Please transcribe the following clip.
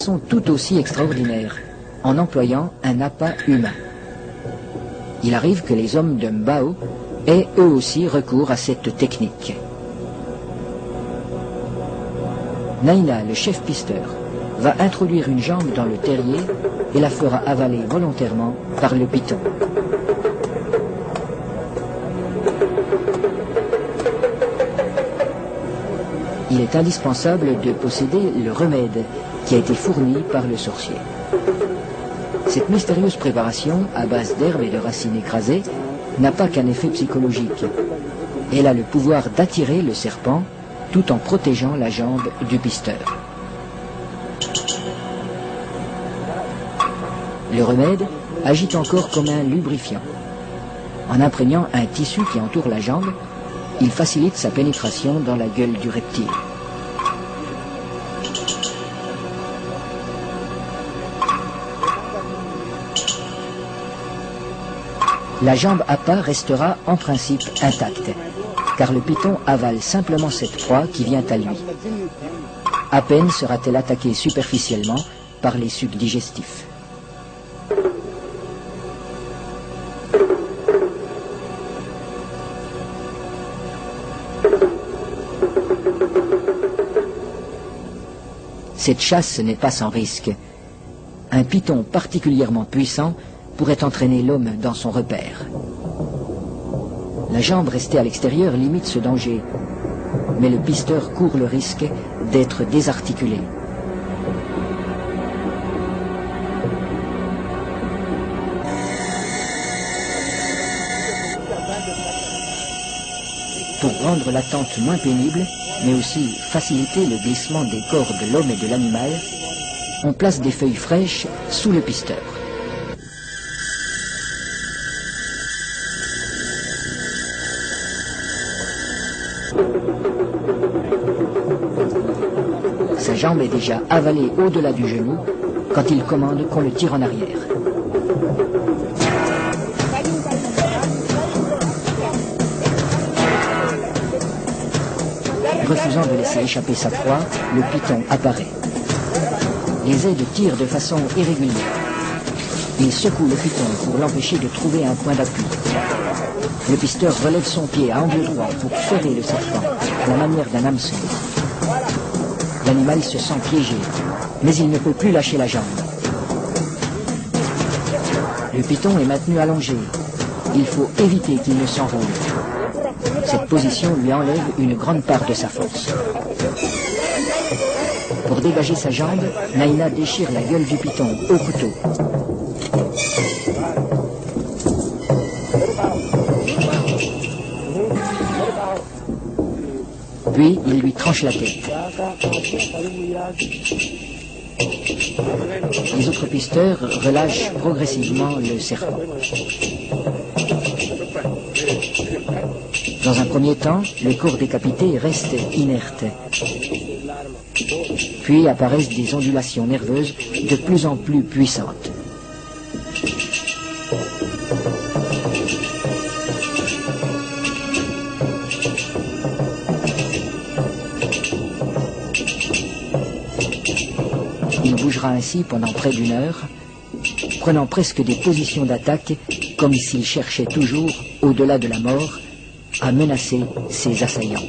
sont tout aussi extraordinaires, en employant un appât humain. Il arrive que les hommes de Mbao aient eux aussi recours à cette technique. Naina, le chef pisteur, va introduire une jambe dans le terrier et la fera avaler volontairement par le python. Il est indispensable de posséder le remède qui a été fourni par le sorcier. Cette mystérieuse préparation, à base d'herbes et de racines écrasées, n'a pas qu'un effet psychologique. Elle a le pouvoir d'attirer le serpent tout en protégeant la jambe du pisteur. Le remède agit encore comme un lubrifiant. En imprégnant un tissu qui entoure la jambe, il facilite sa pénétration dans la gueule du reptile. La jambe appât restera en principe intacte, car le python avale simplement cette proie qui vient à lui. À peine sera-t-elle attaquée superficiellement par les sucs digestifs. Cette chasse n'est pas sans risque. Un python particulièrement puissant pourrait entraîner l'homme dans son repère. La jambe restée à l'extérieur limite ce danger, mais le pisteur court le risque d'être désarticulé. Pour rendre l'attente moins pénible, mais aussi faciliter le glissement des corps de l'homme et de l'animal, on place des feuilles fraîches sous le pisteur. Sa jambe est déjà avalée au-delà du genou quand il commande qu'on le tire en arrière. Refusant de laisser échapper sa proie, le python apparaît. Les aides tirent de façon irrégulière. Il secoue le python pour l'empêcher de trouver un point d'appui. Le pisteur relève son pied à angle droit pour ferrer le serpent, à la manière d'un hameçon. L'animal se sent piégé, mais il ne peut plus lâcher la jambe. Le python est maintenu allongé. Il faut éviter qu'il ne s'envole. Cette position lui enlève une grande part de sa force. Pour dégager sa jambe, Naina déchire la gueule du python au couteau. Puis, il lui tranche la tête. Les autres pisteurs relâchent progressivement le serpent. Dans un premier temps, le corps décapité reste inerte. Puis apparaissent des ondulations nerveuses de plus en plus puissantes. Il bougera ainsi pendant près d'une heure, prenant presque des positions d'attaque, comme s'il cherchait toujours, au-delà de la mort, à menacer ses assaillants.